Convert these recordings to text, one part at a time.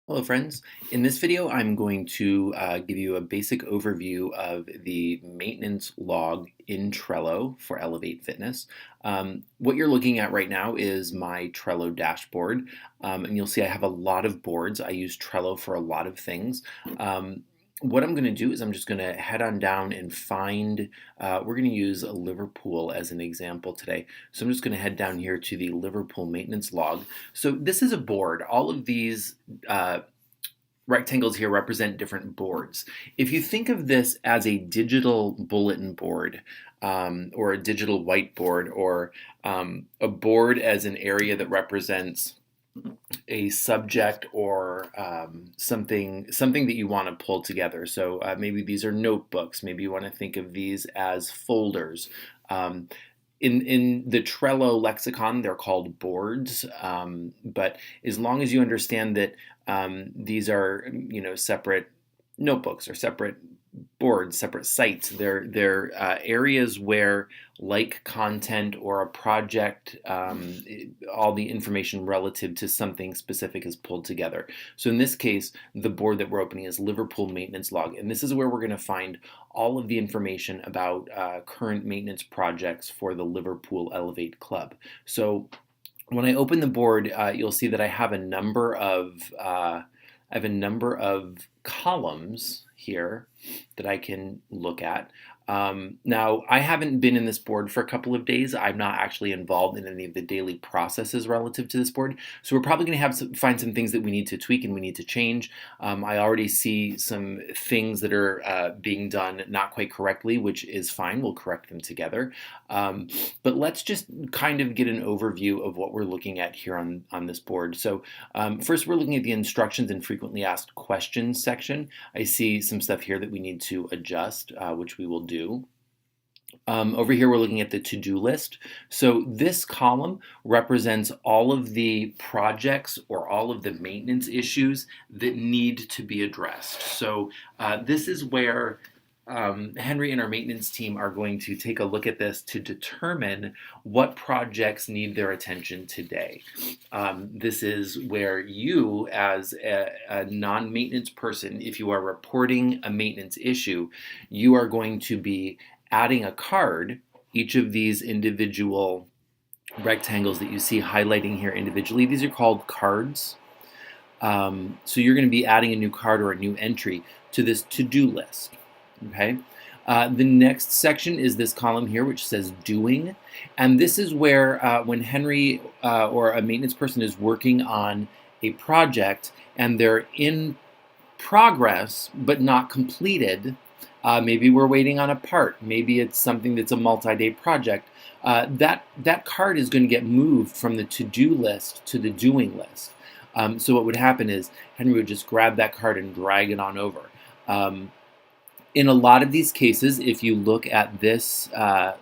Hello friends. In this video I'm going to give you a basic overview of the maintenance log in Trello for Elevate Fitness. What you're looking at right now is my Trello dashboard, and you'll see I have a lot of boards. I use Trello for a lot of things. What I'm going to do is I'm just going to head on down and find, we're going to use Liverpool as an example today. So I'm just going to head down here to the Liverpool maintenance log. So this is a board. All of these rectangles here represent different boards. If you think of this as a digital bulletin board, or a digital whiteboard, or a board as an area that represents a subject or something that you want to pull together. So maybe these are notebooks. Maybe you want to think of these as folders. Um, in the Trello lexicon, they're called boards, but as long as you understand that these are, separate notebooks or separate boards, separate sites, they're areas where, like content or a project, all the information relative to something specific is pulled together. So in this case, the board that we're opening is Liverpool Maintenance Log, and this is where we're going to find all of the information about current maintenance projects for the Liverpool Elevate Club. So when I open the board, you'll see that I have a number of columns here that I can look at. Now, I haven't been in this board for a couple of days. I'm not actually involved in any of the daily processes relative to this board. So we're probably going to find some things that we need to tweak and we need to change. I already see some things that are being done not quite correctly, which is fine. We'll correct them together. But let's just kind of get an overview of what we're looking at here on this board. So first, we're looking at the instructions and frequently asked questions section. I see some stuff here that we need to adjust, which we will do. Over here, we're looking at the to-do list. So this column represents all of the projects or all of the maintenance issues that need to be addressed. So this is where Henry and our maintenance team are going to take a look at this to determine what projects need their attention today. This is where you, as a non-maintenance person, if you are reporting a maintenance issue, you are going to be adding a card. Each of these individual rectangles that you see highlighting here individually, these are called cards. So you're going to be adding a new card or a new entry to this to-do list. Okay. The next section is this column here, which says doing. And this is where when Henry or a maintenance person is working on a project and they're in progress but not completed, maybe we're waiting on a part, maybe it's something that's a multi-day project, that card is going to get moved from the to-do list to the doing list. So what would happen is Henry would just grab that card and drag it on over. In a lot of these cases, if you look at this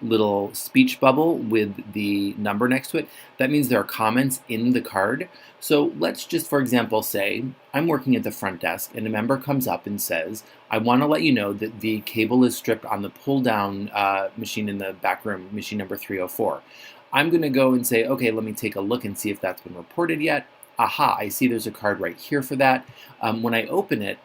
little speech bubble with the number next to it, that means there are comments in the card. So let's just, for example, say I'm working at the front desk and a member comes up and says, I want to let you know that the cable is stripped on the pull-down machine in the back room, machine number 304. I'm going to go and say, okay, let me take a look and see if that's been reported yet. Aha, I see there's a card right here for that. When I open it,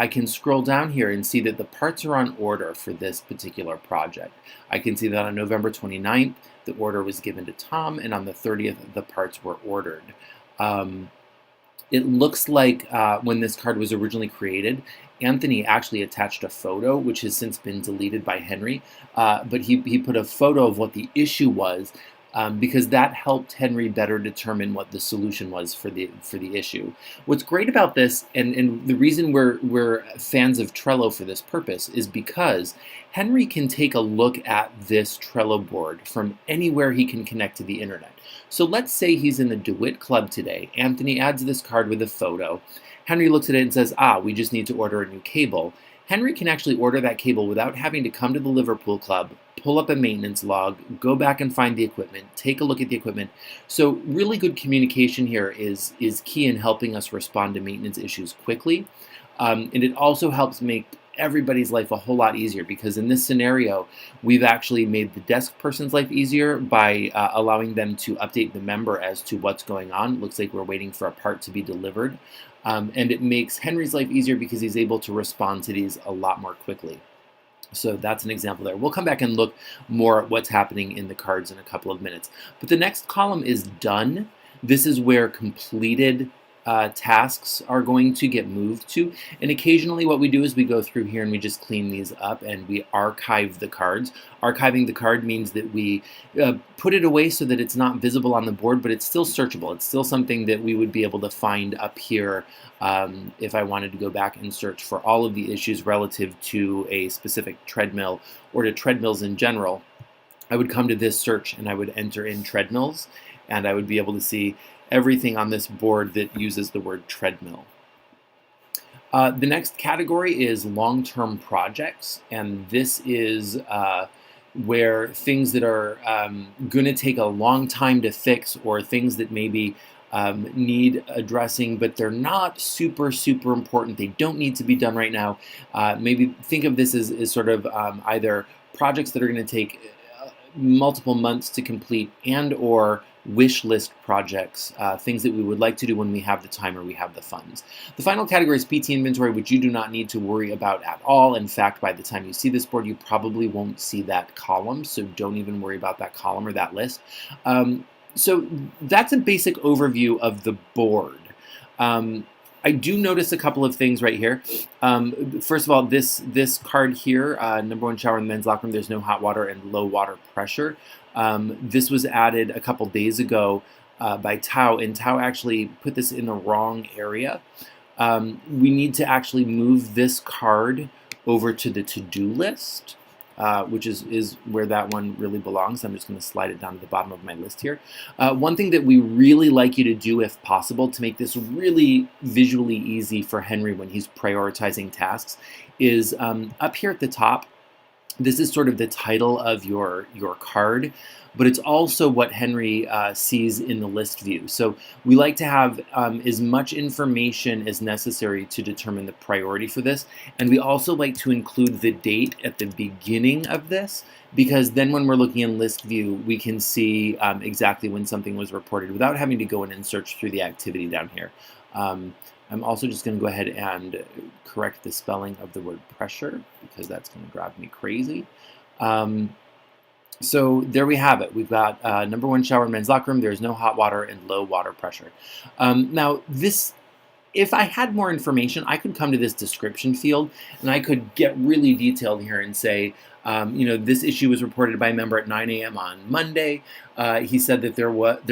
I can scroll down here and see that the parts are on order for this particular project. I can see that on November 29th, the order was given to Tom, and on the 30th, the parts were ordered. It looks like when this card was originally created, Anthony actually attached a photo, which has since been deleted by Henry, but he put a photo of what the issue was, because that helped Henry better determine what the solution was for the issue. What's great about this, and the reason we're fans of Trello for this purpose, is because Henry can take a look at this Trello board from anywhere he can connect to the internet. So let's say he's in the DeWitt Club today. Anthony adds this card with a photo. Henry looks at it and says, we just need to order a new cable. Henry can actually order that cable without having to come to the Liverpool Club, pull up a maintenance log, go back and find the equipment, take a look at the equipment. So really good communication here is key in helping us respond to maintenance issues quickly. And it also helps make everybody's life a whole lot easier, because in this scenario, we've actually made the desk person's life easier by allowing them to update the member as to what's going on. It looks like we're waiting for a part to be delivered. And it makes Henry's life easier because he's able to respond to these a lot more quickly. So that's an example there. We'll come back and look more at what's happening in the cards in a couple of minutes. But the next column is done. This is where completed tasks are going to get moved to. And occasionally what we do is we go through here and we just clean these up and we archive the cards. Archiving the card means that we put it away so that it's not visible on the board, but it's still searchable. It's still something that we would be able to find up here if I wanted to go back and search for all of the issues relative to a specific treadmill or to treadmills in general. I would come to this search and I would enter in treadmills, and I would be able to see everything on this board that uses the word treadmill. The next category is long-term projects, and this is where things that are going to take a long time to fix, or things that maybe need addressing, but they're not super important. They don't need to be done right now. Maybe think of this as sort of either projects that are going to take multiple months to complete, and or wish list projects, things that we would like to do when we have the time or we have the funds. The final category is PT inventory, which you do not need to worry about at all. In fact, by the time you see this board, you probably won't see that column, so don't even worry about that column or that list. So that's a basic overview of the board. I do notice a couple of things right here. First of all, this card here, number 1 shower in the men's locker room, there's no hot water and low water pressure. This was added a couple days ago by Tao, and Tao actually put this in the wrong area. We need to actually move this card over to the to-do list, which is where that one really belongs. I'm just going to slide it down to the bottom of my list here. One thing that we really like you to do, if possible, to make this really visually easy for Henry when he's prioritizing tasks, is up here at the top. This is sort of the title of your card, but it's also what Henry sees in the list view. So we like to have as much information as necessary to determine the priority for this. And we also like to include the date at the beginning of this, because then when we're looking in list view, we can see exactly when something was reported without having to go in and search through the activity down here. I'm also just going to go ahead and correct the spelling of the word pressure, because that's going to drive me crazy. So there we have it. We've got number 1 shower in men's locker room. There's no hot water and low water pressure. Now this, if I had more information, I could come to this description field and I could get really detailed here and say, this issue was reported by a member at 9 a.m. on Monday. He said that there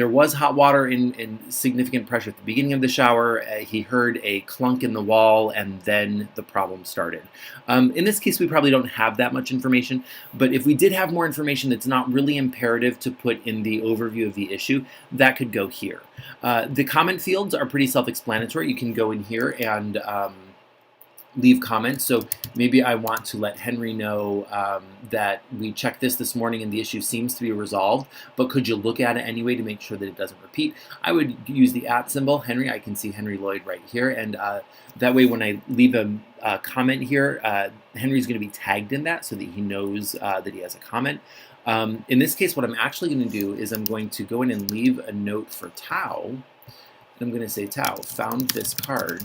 was hot water and significant pressure at the beginning of the shower. He heard a clunk in the wall, and then the problem started. In this case, we probably don't have that much information, but if we did have more information that's not really imperative to put in the overview of the issue, that could go here. The comment fields are pretty self-explanatory. You can go in here and leave comments. So maybe I want to let Henry know that we checked this morning and the issue seems to be resolved, but could you look at it anyway to make sure that it doesn't repeat? I would use the @ symbol, Henry. I can see Henry Lloyd right here, and that way when I leave a comment here, Henry's going to be tagged in that so that he knows that he has a comment. In this case, what I'm actually going to do is I'm going to go in and leave a note for Tao. I'm going to say, Tao, found this card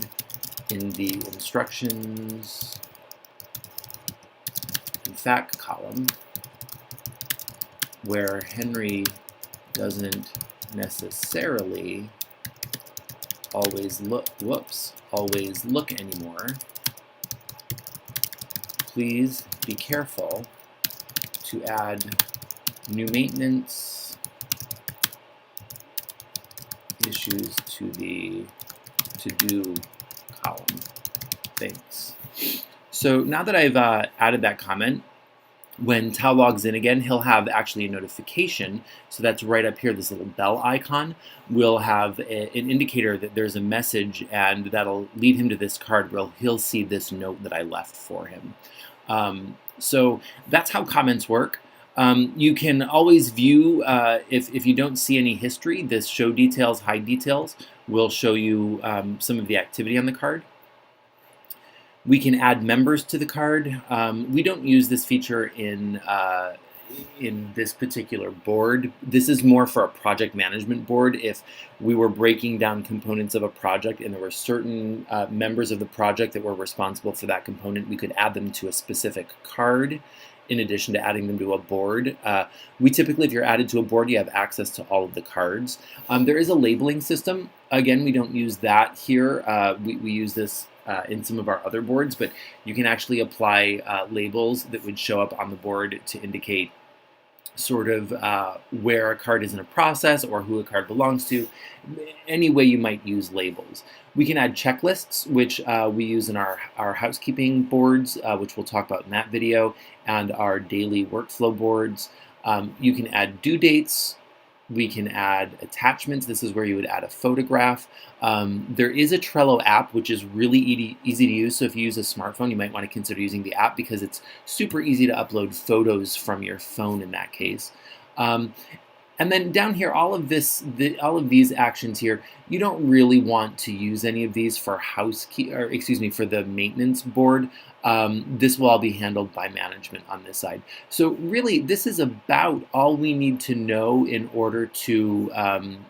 in the instructions and fact column, where Henry doesn't necessarily always look anymore. Please be careful to add new maintenance issues to the to-do column. Thanks. So now that I've added that comment, when Tao logs in again, he'll have actually a notification. So that's right up here, this little bell icon. We'll have an indicator that there's a message, and that'll lead him to this card where he'll see this note that I left for him. So that's how comments work. You can always view, if you don't see any history, this show details, hide details will show you some of the activity on the card. We can add members to the card. We don't use this feature in this particular board. This is more for a project management board. If we were breaking down components of a project and there were certain members of the project that were responsible for that component, we could add them to a specific card in addition to adding them to a board. We typically, if you're added to a board, you have access to all of the cards. There is a labeling system. Again, we don't use that here. We use this in some of our other boards, but you can actually apply labels that would show up on the board to indicate sort of where a card is in a process or who a card belongs to, any way you might use labels. We can add checklists, which we use in our housekeeping boards, which we'll talk about in that video, and our daily workflow boards. You can add due dates. We can add attachments. This is where you would add a photograph. There is a Trello app, which is really easy to use. So if you use a smartphone, you might want to consider using the app because it's super easy to upload photos from your phone in that case. And then down here, all of these actions here, you don't really want to use any of these for for the maintenance board. This will all be handled by management on this side. So really, this is about all we need to know in order to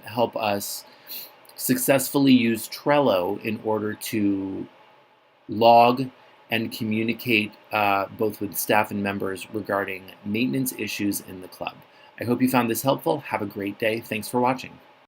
help us successfully use Trello in order to log and communicate both with staff and members regarding maintenance issues in the club. I hope you found this helpful. Have a great day. Thanks for watching.